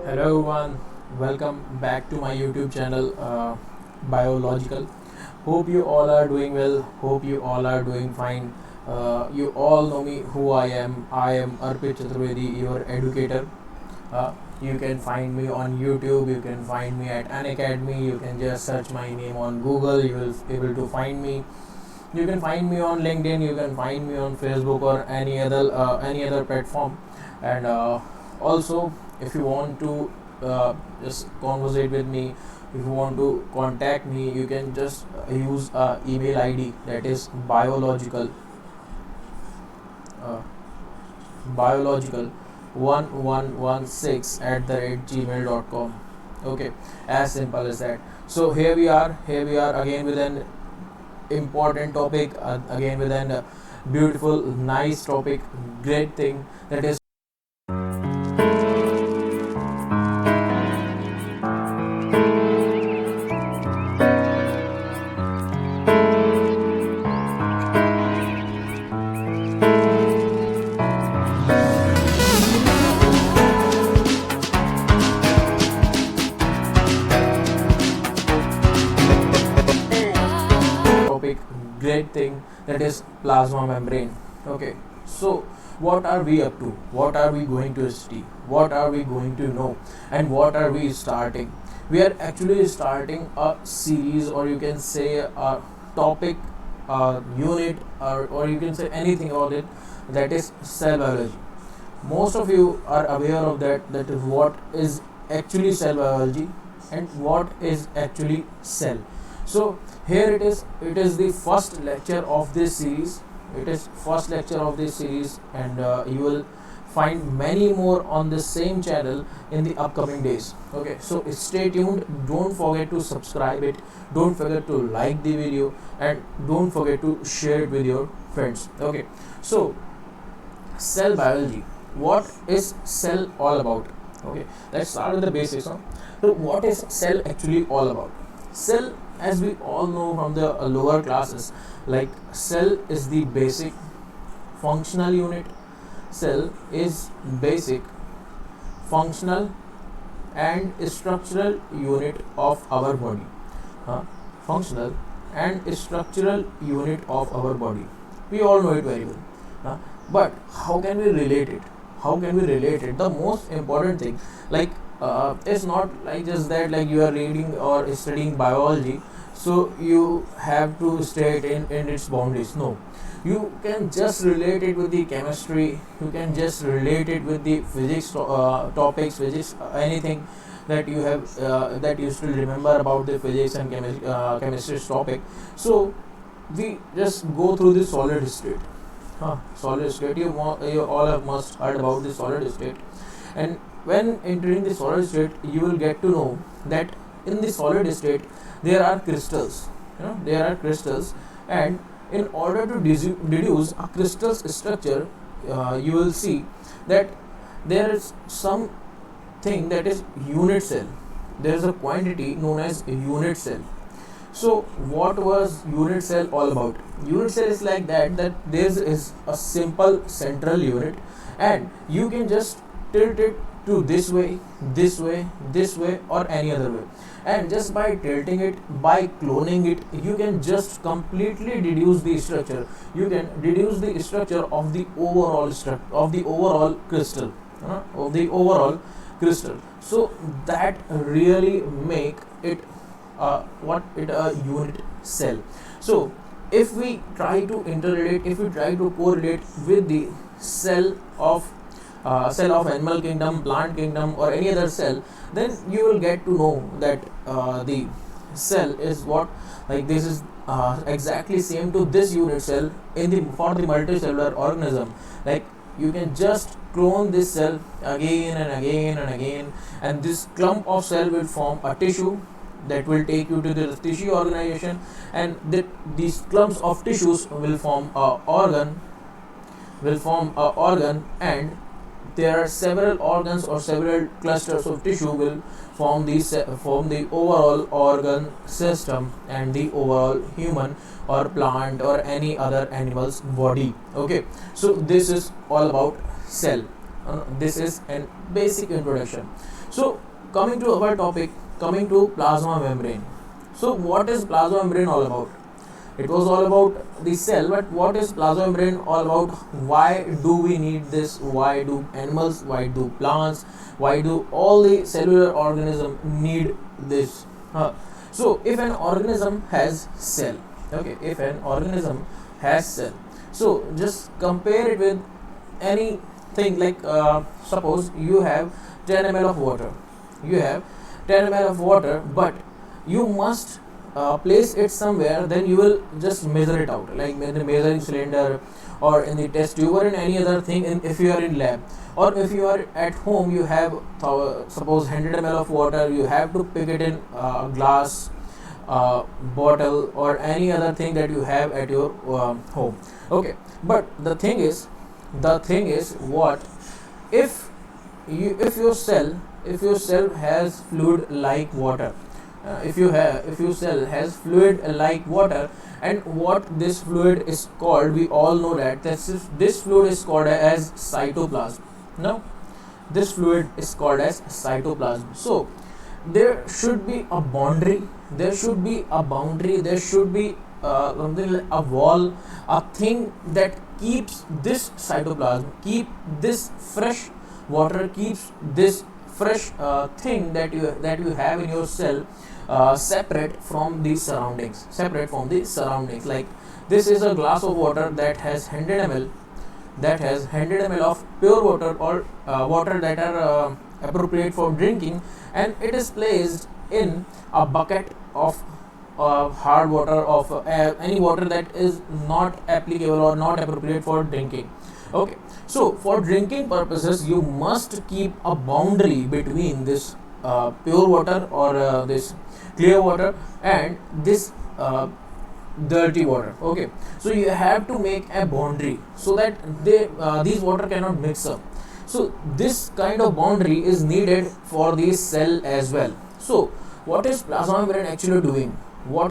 Hello everyone, welcome back to my YouTube channel Biological. Hope you all are doing well, hope you all are doing fine. You all know me who I am. I am Arpit Chaturvedi, your educator. You can find me on YouTube, you can find me at An Academy, you can just search my name on Google, you will be able to find me. You can find me on LinkedIn, you can find me on Facebook or any other platform. And also, if you want to just conversate with me, if you want to contact me, you can just use email ID, that is uh, biological 1116 at the rate gmail.com. Okay, as simple as that. So here we are again with an important topic, again with an beautiful nice topic, great thing, that is topic, great thing, that is plasma membrane. Okay, so what are we up to, what are we going to study, what are we going to know, and what are we starting? We are actually starting a series, or you can say a topic, unit, or you can say anything about it, that is cell biology. Most of you are aware of that is what is actually cell biology and what is actually cell. So here it is the first lecture of this series, it is first lecture of this series, and you will find many more on the same channel in the upcoming days. Okay, so stay tuned, don't forget to subscribe it, don't forget to like the video, and don't forget to share it with your friends. Okay, so cell biology, what is cell all about? Okay, let's start with the basics. So what is cell actually all about? Cell, as we all know from the lower classes, like cell is the basic functional unit. Cell is basic functional and structural unit of our body. Functional and structural unit of our body, we all know it very well. But how can we relate it, the most important thing, like it's not like just that, like you are reading or studying biology, so you have to stay it in its boundaries. No, you can just relate it with the chemistry, you can just relate it with the physics topics, physics, anything that you have that you still remember about the physics and chemistry topic. So we just go through the solid state. Solid state, you all have must heard about the solid state. And when entering the solid state, you will get to know that in the solid state there are crystals. There are crystals, and in order to deduce a crystal's structure, you will see that there is something that is unit cell. There is a quantity known as unit cell. So what was unit cell all about? Unit cell is like that there is a simple central unit, and you can just tilt it to this way, this way, this way, or any other way. And just by tilting it, by cloning it, you can just completely deduce the structure. You can deduce the structure of the overall crystal, of the overall crystal. So that really make it a unit cell. So if we try to interrelate, if we try to correlate with the cell of animal kingdom, plant kingdom, or any other cell, then you will get to know that the cell is what, like this is exactly same to this unit cell in the for the multicellular organism. Like you can just clone this cell again and again and again, and this clump of cell will form a tissue that will take you to the tissue organization, and that these clumps of tissues will form a organ, and there are several organs or several clusters of tissue will form the overall organ system and the overall human or plant or any other animal's body. Okay, so this is all about cell. this is a basic introduction. So coming to our topic, coming to plasma membrane. So what is plasma membrane all about? It was all about the cell, but what is plasma membrane all about? Why do we need this? Why do animals, why do plants, why do all the cellular organism need this? So if an organism has cell, okay, if an organism has cell, so just compare it with anything, like suppose you have 10 ml of water, you have 10 ml of water, but you must place it somewhere, then you will just measure it out, like in the measuring cylinder or in the test tube or in any other thing, if you are in lab, or if you are at home, you have suppose 100 ml of water, you have to pick it in a glass bottle or any other thing that you have at your home, okay. But the thing is what if if your cell has fluid like water, if your cell has fluid like water, and what this fluid is called, we all know that this fluid is called as cytoplasm. Now this fluid is called as cytoplasm. So there should be a boundary, there should be something like a wall, a thing that keeps this cytoplasm, keep this fresh water, keeps this fresh thing that you have in your cell separate from the surroundings, like this is a glass of water that has 100 ml, of pure water or water that are appropriate for drinking, and it is placed in a bucket of hard water, of any water that is not applicable or not appropriate for drinking, okay. So for drinking purposes, you must keep a boundary between this pure water or this clear water and this dirty water, okay. So you have to make a boundary so that these water cannot mix up. So this kind of boundary is needed for the cell as well. So what is plasma membrane actually doing? Why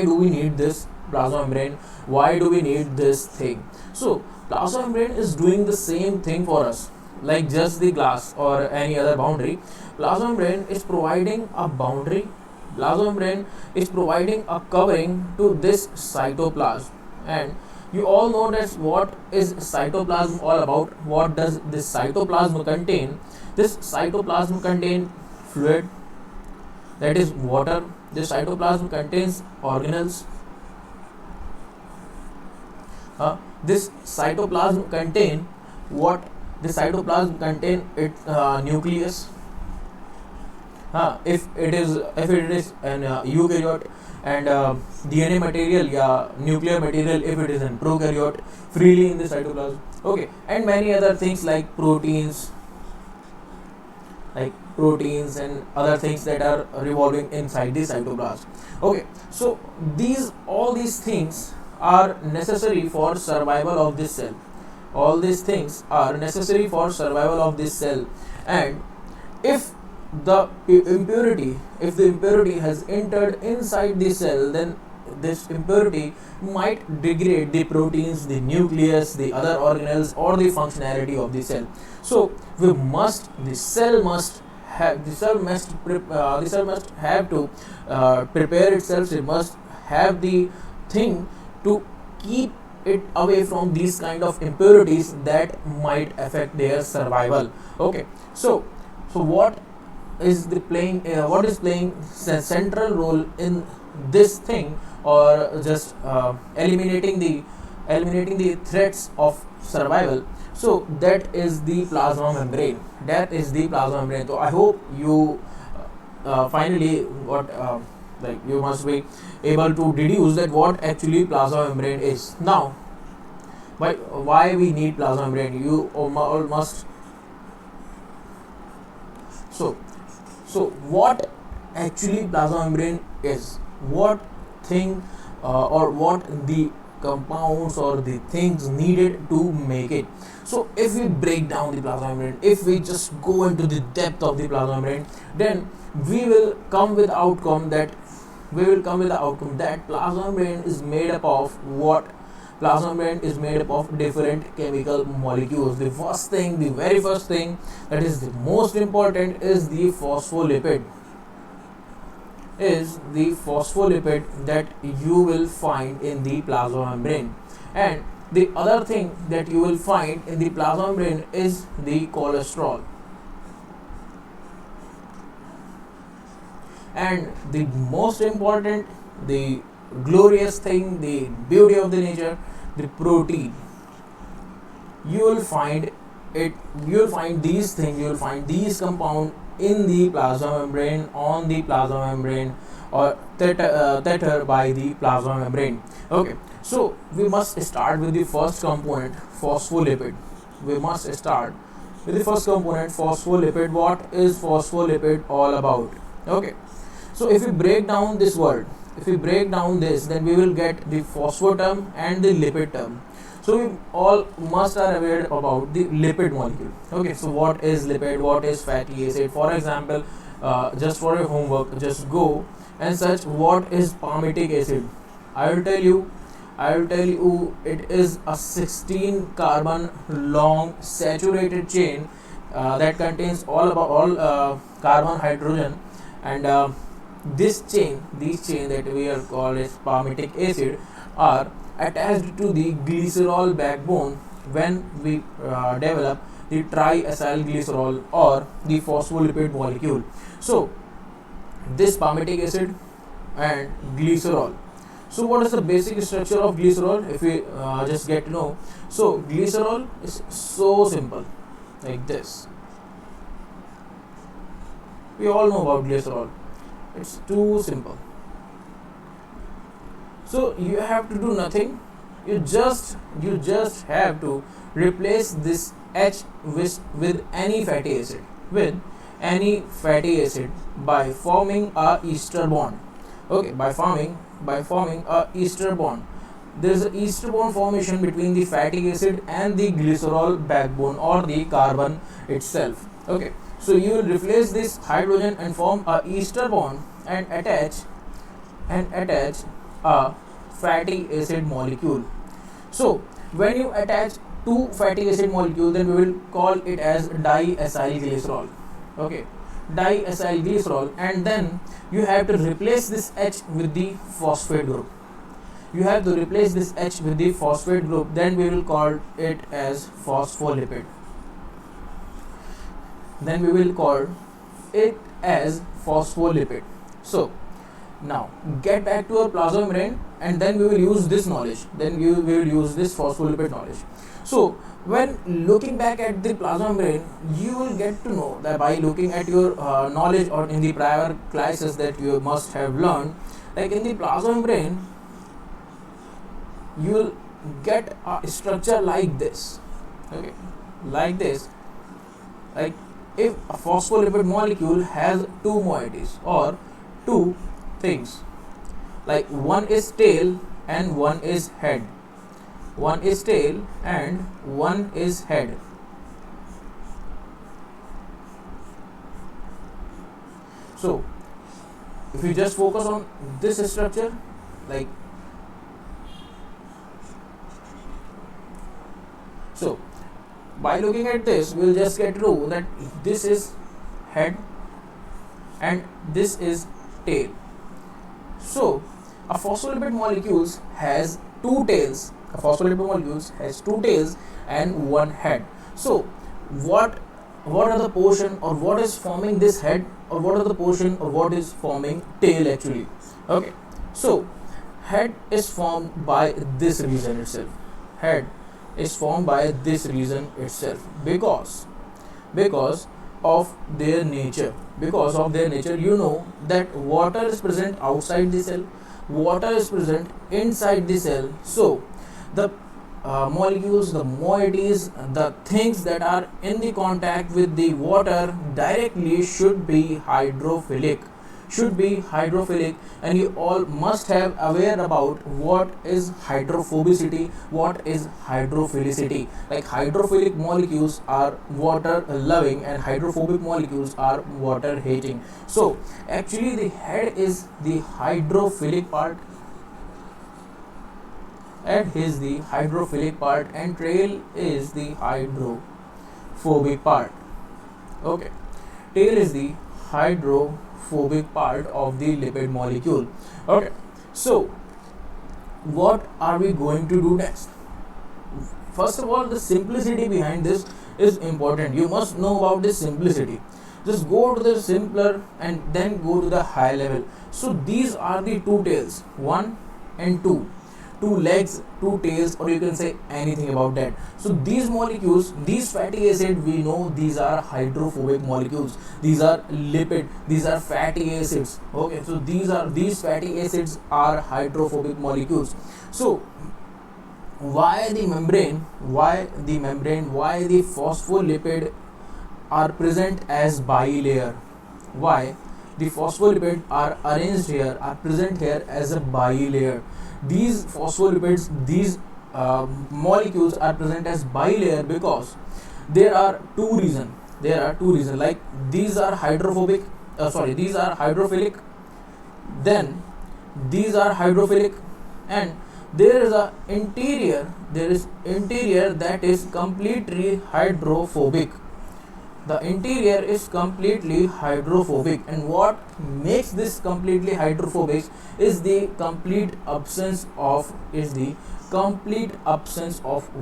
do we need this plasma membrane? Why do we need this thing? So plasma membrane is doing the same thing for us, like just the glass or any other boundary. Plasma membrane is providing a boundary, plasma membrane is providing a covering to this cytoplasm. And you all know that what is cytoplasm all about. What does this cytoplasm contain? This cytoplasm contains fluid, that is water. This cytoplasm contains organelles. This cytoplasm contain what? This cytoplasm contain nucleus. If it is an eukaryote, and DNA material, nuclear material if it is in prokaryote, freely in the cytoplasm, okay. And many other things like proteins and other things that are revolving inside the cytoplasm, okay. So all these things are necessary for survival of this cell. All these things are necessary for survival of this cell. And if the impurity has entered inside the cell, then this impurity might degrade the proteins, the nucleus, the other organelles, or the functionality of the cell. So the cell must have to prepare itself. It must have the thing to keep it away from these kind of impurities that might affect their survival, okay. So what is playing central role in this thing, or just eliminating the threats of survival? So that is the plasma membrane. So I hope you finally got you must be able to deduce that what actually plasma membrane is. Now why we need plasma membrane, you all must. So what actually plasma membrane is? What thing or what the compounds or the things needed to make it? So if we break down the plasma membrane, if we just go into the depth of the plasma membrane, then we will come with the outcome that plasma membrane is made up of what? Plasma membrane is made up of different chemical molecules. The first thing, the very first thing that is the most important is the phospholipid. Is the phospholipid that you will find in the plasma membrane. And the other thing that you will find in the plasma membrane is the cholesterol. And the most important, the glorious thing, the beauty of the nature, the protein. You will find it, you will find these things, you will find these compound in the plasma membrane, on the plasma membrane, or tether by the plasma membrane. Okay, so we must start with the first component, phospholipid. We must start with the first component, phospholipid. What is phospholipid all about? Okay, so if we break down this word, if we break down this, then we will get the phospho term and the lipid term. So we all must are aware about the lipid molecule. Okay, so what is lipid, what is fatty acid? For example, just for your homework, just go and search what is palmitic acid. I will tell you it is a 16 carbon long saturated chain that contains all carbon, hydrogen, and these chain that we are called as palmitic acid are attached to the glycerol backbone when we develop the triacyl glycerol or the phospholipid molecule. So this palmitic acid and glycerol. So what is the basic structure of glycerol? If we just get to know, so glycerol is so simple, like this. We all know about glycerol. It's too simple. So you have to do nothing. You just have to replace this H with any fatty acid, by forming a ester bond. Okay, by forming a ester bond. There is an ester bond formation between the fatty acid and the glycerol backbone or the carbon itself. Okay, so you will replace this hydrogen and form a ester bond and attach a fatty acid molecule. So when you attach two fatty acid molecule, then we will call it as diacyl glycerol. Okay, diacyl glycerol, and then you have to replace this H with the phosphate group. You have to replace this H with the phosphate group, then we will call it as phospholipid. Then we will call it as phospholipid. So now get back to our plasma membrane, and then we will use this knowledge. Then we will use this phospholipid knowledge. So when looking back at the plasma membrane, you will get to know that by looking at your knowledge or in the prior classes that you must have learned, like in the plasma membrane, you will get a structure like this. Okay, like this. Like if a phospholipid molecule has two moieties or two things, like one is tail and one is head. One is tail and one is head. So if you just focus on this structure, like so, by looking at this, we will just get to know that this is head and this is tail. So a phospholipid molecules has two tails. A phospholipid molecules has two tails and one head. So what are the portion, or what is forming this head, or what are the portion, or what is forming tail actually? Okay, so head is formed by this region itself. Head is formed by this region itself because of their nature. Because of their nature, you know that water is present outside the cell, water is present inside the cell. So the molecules, the moieties, the things that are in the contact with the water directly should be hydrophilic, and you all must have aware about what is hydrophobicity, what is hydrophilicity. Like hydrophilic molecules are water loving and hydrophobic molecules are water hating. So actually the head is the hydrophilic part and here's the hydrophilic part, and tail is the hydrophobic part. Okay, tail is the hydrophobic part of the lipid molecule. Okay, so what are we going to do next? First of all, the simplicity behind this is important. You must know about this simplicity. Just go to the simpler and then go to the high level. So these are the two tails, one and two legs, two tails, or you can say anything about that. So these molecules, these fatty acid, we know these are hydrophobic molecules, these are lipid, these are fatty acids. Okay, so these fatty acids are hydrophobic molecules. So why the membrane, why the phospholipid are present as bilayer? Why the phospholipid are arranged here, are present here as a bilayer? These phospholipids, these molecules are present as bilayer because there are two reasons. Like these are hydrophobic, these are hydrophilic, then these are hydrophilic, and there is interior that is completely hydrophobic. The interior is completely hydrophobic, and what makes this completely hydrophobic is the complete absence of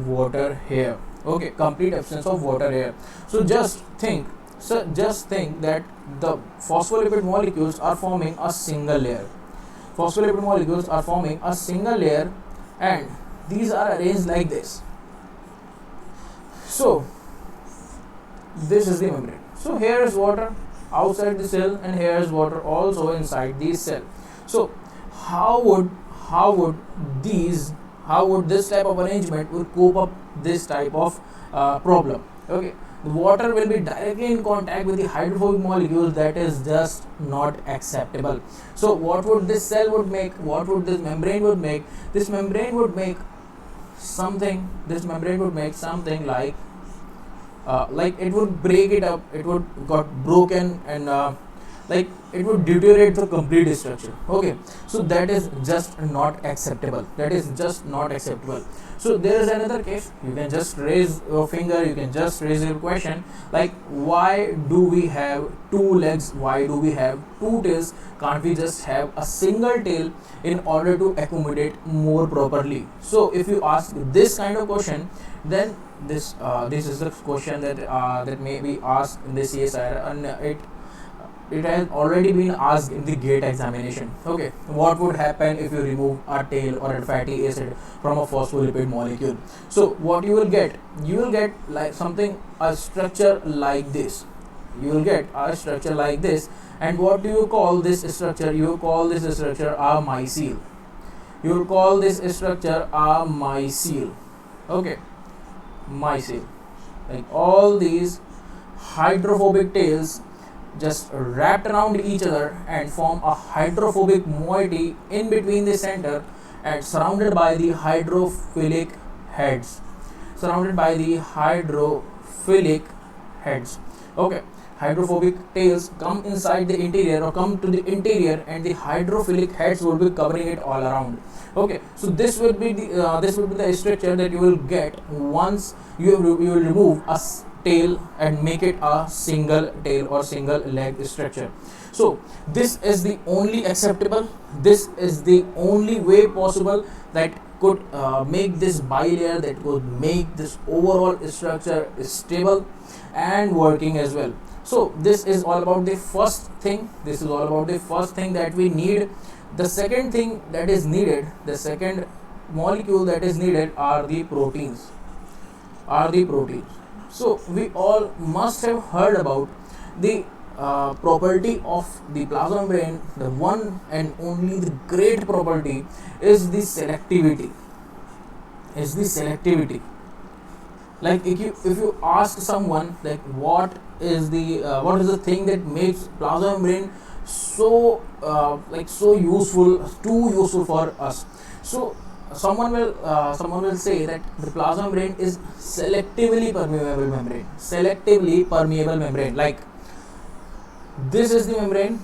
water here. Okay, complete absence of water here. So just think that the phospholipid molecules are forming a single layer. And these are arranged like this. So this is the membrane. So here is water outside the cell, and here is water also inside the cell. So how would this type of arrangement would cope up this type of problem? Okay, the water will be directly in contact with the hydrophobic molecules. That is just not acceptable. So what would this cell would make? What would this membrane would make? This membrane would make something like it would break it up, it would got broken, and like it would deteriorate the complete structure. Okay, so that is just not acceptable. So there is another case. You can just raise your finger, you can just raise your question, like why do we have two legs, why do we have two tails? Can't we just have a single tail in order to accommodate more properly? So if you ask this kind of question, then this is the question that may be asked in the CSIR, and it has already been asked in the GATE examination. Okay, what would happen if you remove a tail or a fatty acid from a phospholipid molecule? So what you will get like a structure like this. And what do you call this structure? You call this structure a mycel. Okay, mycel. Like all these hydrophobic tails just wrapped around each other and form a hydrophobic moiety in between the center, and surrounded by the hydrophilic heads. Okay, hydrophobic tails come inside the interior, or come to the interior, and the hydrophilic heads will be covering it all around. Okay, so this will be the structure that you will get once you will remove a tail and make it a single tail or single leg structure. So this is the only acceptable, this is the only way possible that could make this bilayer, that could make this overall structure stable and working as well. So this is all about the first thing. That we need. The second thing that is needed, the second molecule that is needed, are the proteins. So we all must have heard about the property of the plasma membrane. The one and only the great property is the selectivity. Like if you ask someone, like what is the thing that makes plasma membrane so useful, too useful for us? So someone will say that the plasma membrane is selectively permeable membrane. Like this is the membrane,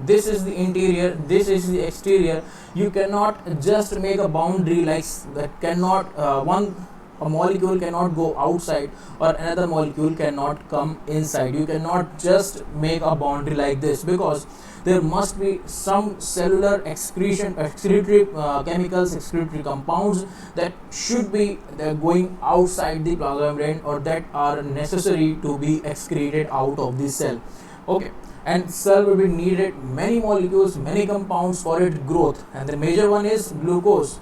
this is the interior, this is the exterior. You cannot just make a boundary like that. Cannot one a molecule cannot go outside or another molecule cannot come inside. You cannot just make a boundary like this, because there must be some cellular excretory chemicals, excretory compounds that should be going outside the plasma membrane, or that are necessary to be excreted out of the cell. Okay, and cell will be needed many molecules, many compounds for its growth, and the major one is glucose.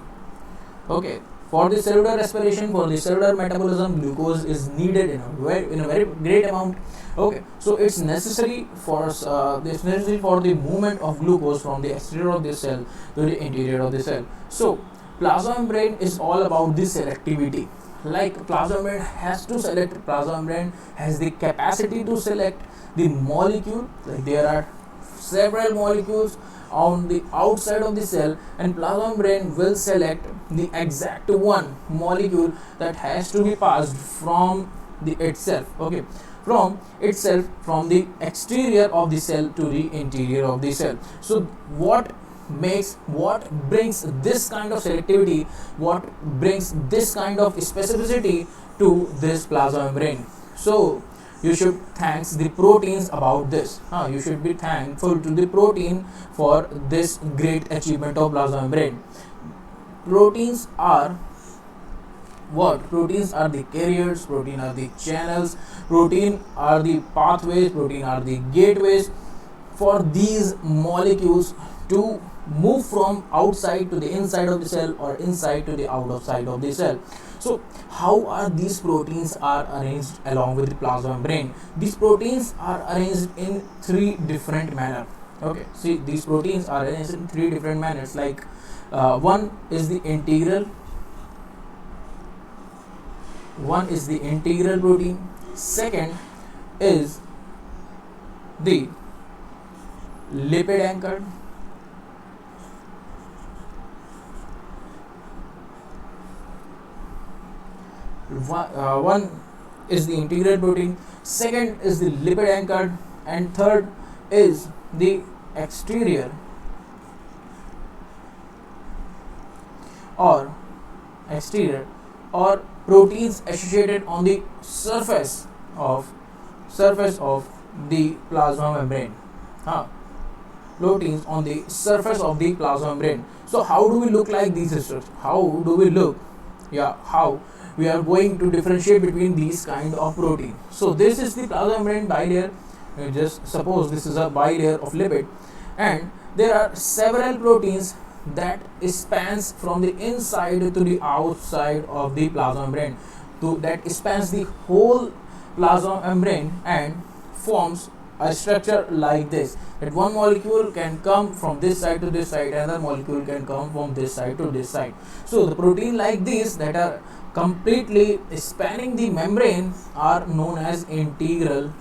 Okay, for the cellular respiration, for the cellular metabolism, glucose is needed in a very great amount. Okay, so it's necessary for the movement of glucose from the exterior of the cell to the interior of the cell. So plasma membrane is all about the selectivity. Like plasma membrane has to select, plasma membrane has the capacity to select the molecule. Like there are several molecules on the outside of the cell, and plasma membrane will select the exact one molecule that has to be passed from the itself. Okay, from itself, from the exterior of the cell to the interior of the cell. So what brings this kind of selectivity, what brings this kind of specificity to this plasma membrane? So you should thank the proteins about this. You should be thankful to the protein for this great achievement of plasma membrane. Proteins are what? Proteins are the carriers, protein are the channels, protein are the pathways, protein are the gateways for these molecules to move from outside to the inside of the cell, or inside to the outside of the cell. So how are these proteins are arranged along with the plasma membrane? These proteins are arranged in three different manner. Okay, see, these proteins are arranged in three different manners. Like one is the integral protein. Second is the lipid anchored. One is the integral protein, second is the lipid anchored, and third is the exterior or proteins associated on the surface of the plasma membrane. Proteins on the surface of the plasma membrane. So how do we look like these systems? How do we look? How we are going to differentiate between these kind of protein? So this is the plasma membrane bilayer. Just suppose this is a bilayer of lipid, and there are several proteins that spans from the inside to the outside of the plasma membrane, that spans the whole plasma membrane and forms a structure like this, that one molecule can come from this side to this side, another molecule can come from this side to this side. So the protein like this that are completely spanning the membrane are known as integral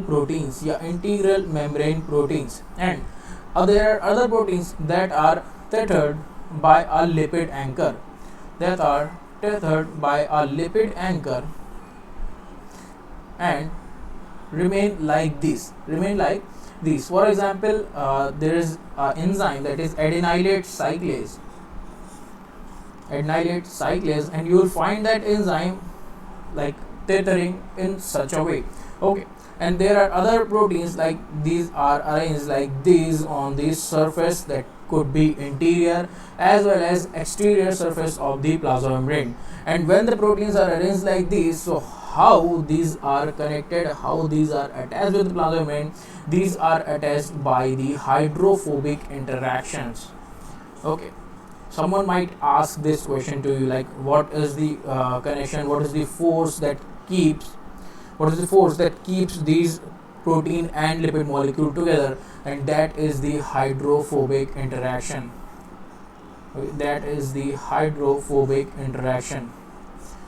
proteins, integral membrane proteins. And there are other proteins that are tethered by a lipid anchor, and remain like this. For example, there is an enzyme that is adenylate cyclase, and you will find that enzyme like tethering in such a way. Okay, and there are other proteins like these are arranged like these on the surface, that could be interior as well as exterior surface of the plasma membrane. And when the proteins are arranged like these, so how these are connected, how these are attached with the plasma membrane? These are attached by the hydrophobic interactions. Okay, someone might ask this question to you, like what is the connection, what is the force that keeps these protein and lipid molecule together? And that is the hydrophobic interaction.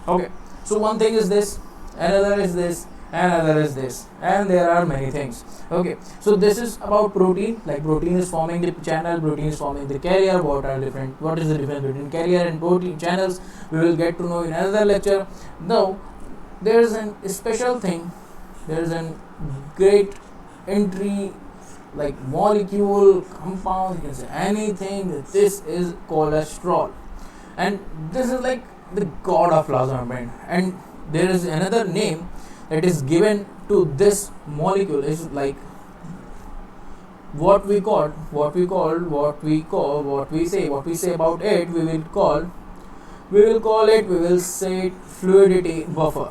Okay, so one thing is this, another is this, another is this, and there are many things. Okay, so this is about protein. Like protein is forming the channel, protein is forming the carrier. What is the difference between carrier and protein channels? We will get to know in another lecture. Now there is a special thing, there is a great entry, like molecule, compound, you can say anything. This is cholesterol, and this is like the god of plasma membrane. And there is another name that is given to this molecule, is like what we say about it, we will say fluidity buffer.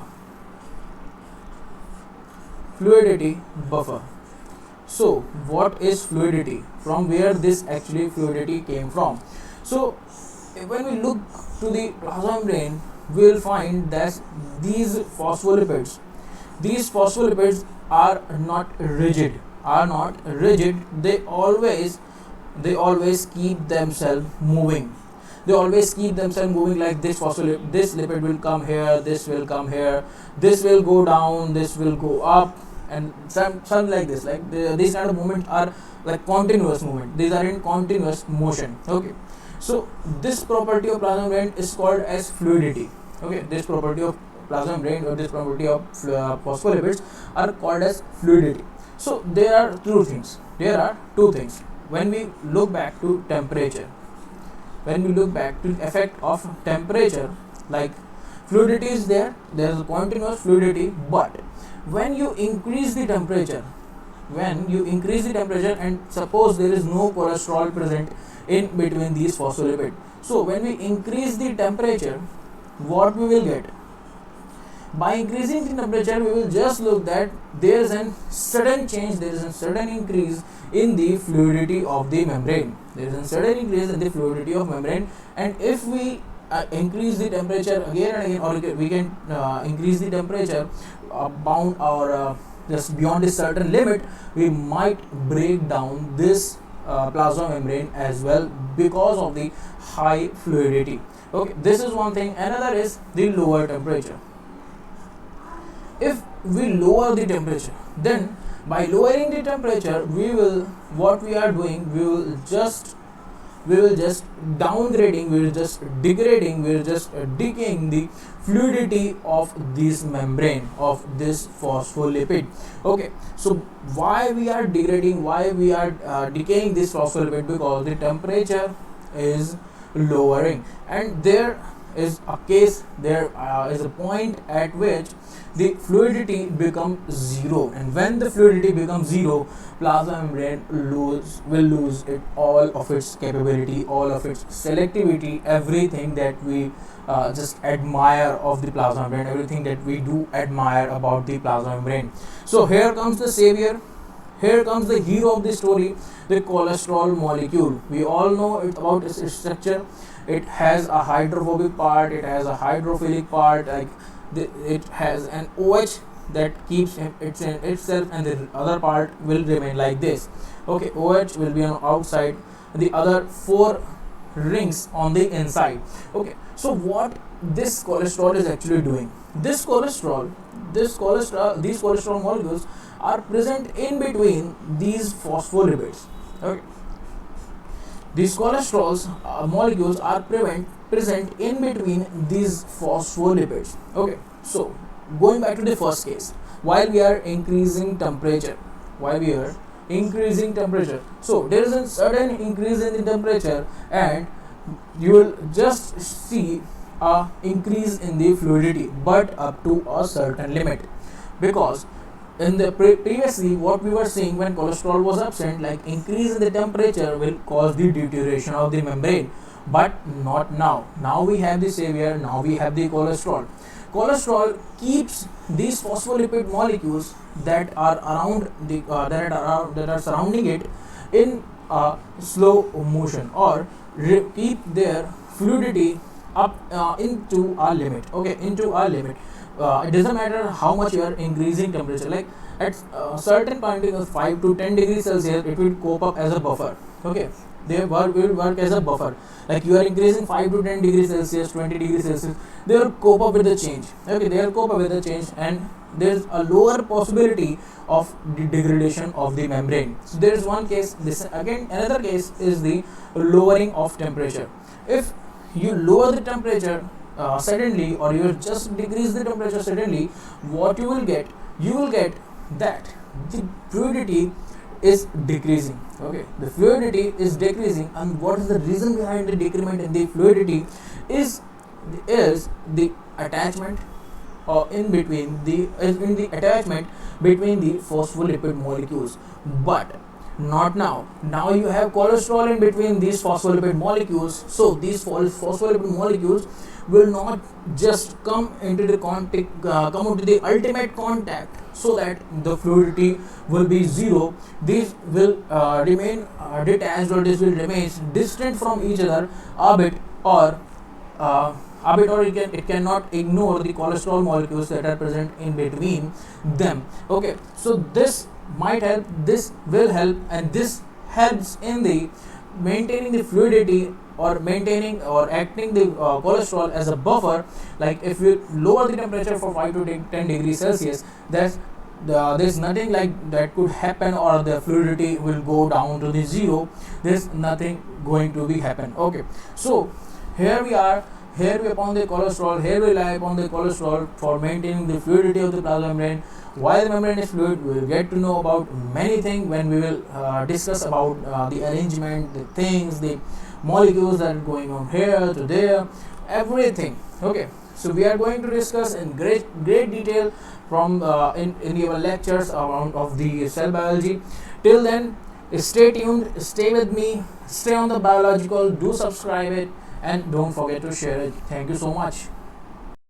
So what is fluidity? From where this actually fluidity came from? So when we look to the plasma membrane, we will find that these phospholipids are not rigid. They always keep themselves moving. Like this phospholipid, this lipid will come here, this will come here, this will go down, this will go up, and some like this. Like these kind of movements are like continuous movement. These are in continuous motion. Okay. So this property of plasma membrane is called as fluidity. Okay. This property of plasma membrane, or this property of phospholipids, are called as fluidity. So there are two things. When we look back to temperature, effect of temperature, like fluidity is there is a continuous fluidity, but when you increase the temperature, and suppose there is no cholesterol present in between these phospholipids, so when we increase the temperature, what we will get? By increasing the temperature, we will just look that there is a sudden change, there is a sudden increase in the fluidity of the membrane. And if we increase the temperature again and again, or we can increase the temperature bound or just beyond a certain limit, we might break down this plasma membrane as well because of the high fluidity. Okay, this is one thing. Another is the lower temperature. If we lower the temperature, then by lowering the temperature, we will just downgrading, we will just degrading, we will just decaying the fluidity of this membrane, of this phospholipid. Okay, so why we are degrading, why we are decaying this phospholipid? Because the temperature is lowering, and there is a point at which the fluidity becomes zero, and when the fluidity becomes zero, plasma membrane will lose all of its capability, all of its selectivity, everything that we just admire of the plasma membrane, everything that we do admire about the plasma membrane. So here comes the savior, here comes the hero of the story, the cholesterol molecule. We all know about its structure. It has a hydrophobic part, it has a hydrophilic part, like it has an OH that keeps itself, and the other part will remain like this. Okay, OH will be on outside, the other 4 rings on the inside. Okay, so what this cholesterol is actually doing? These cholesterol molecules are present in between these phospholipids. Okay, these cholesterol molecules are present in between these phospholipids. Okay, so going back to the first case, while we are increasing temperature, so there is a sudden increase in the temperature, and you will just see a increase in the fluidity, but up to a certain limit. Because in the previously, what we were seeing, when cholesterol was absent, like increase in the temperature will cause the deterioration of the membrane, but not now. Now we have the savior, now we have the cholesterol. Cholesterol keeps these phospholipid molecules that are around the that are surrounding it in slow motion, or keep their fluidity up into a limit. Okay, into a limit. It doesn't matter how much you are increasing temperature, like at certain point of 5 to 10 degrees Celsius, it will cope up as a buffer. Okay, they will work as a buffer. Like you are increasing 5 to 10 degrees Celsius, 20 degrees Celsius, they will cope up with the change. Okay, they will cope up with the change, and there is a lower possibility of the degradation of the membrane. So there is one case. This again, another case is the lowering of temperature. If you lower the temperature suddenly, or you just decrease the temperature suddenly, what you will get that the fluidity is decreasing. Okay, the fluidity is decreasing, and what is the reason behind the decrement in the fluidity is the attachment or in the attachment between the phospholipid molecules. But not now. Now you have cholesterol in between these phospholipid molecules, so these phospholipid molecules will not just come into the contact, come into the ultimate contact, so that the fluidity will be zero. These will remain detached, or this will remain distant from each other a bit, or or it cannot ignore the cholesterol molecules that are present in between them. Okay, so this might help, this will help, and this helps in the maintaining the fluidity, or maintaining or acting the cholesterol as a buffer. Like if you lower the temperature for 5 to 10 degrees Celsius, there's nothing like that could happen, or the fluidity will go down to the zero. There's nothing going to be happen. Okay, so here we are. Here we upon the cholesterol. Here we rely upon the cholesterol for maintaining the fluidity of the plasma membrane. Why the membrane is fluid, we will get to know about many things when we will discuss about the arrangement, the things, the molecules that are going on here to there, everything. Okay, so we are going to discuss in great detail from in your lectures around of the cell biology. Till then, stay tuned, stay with me, stay on the biological, do subscribe it, and don't forget to share it. Thank you so much.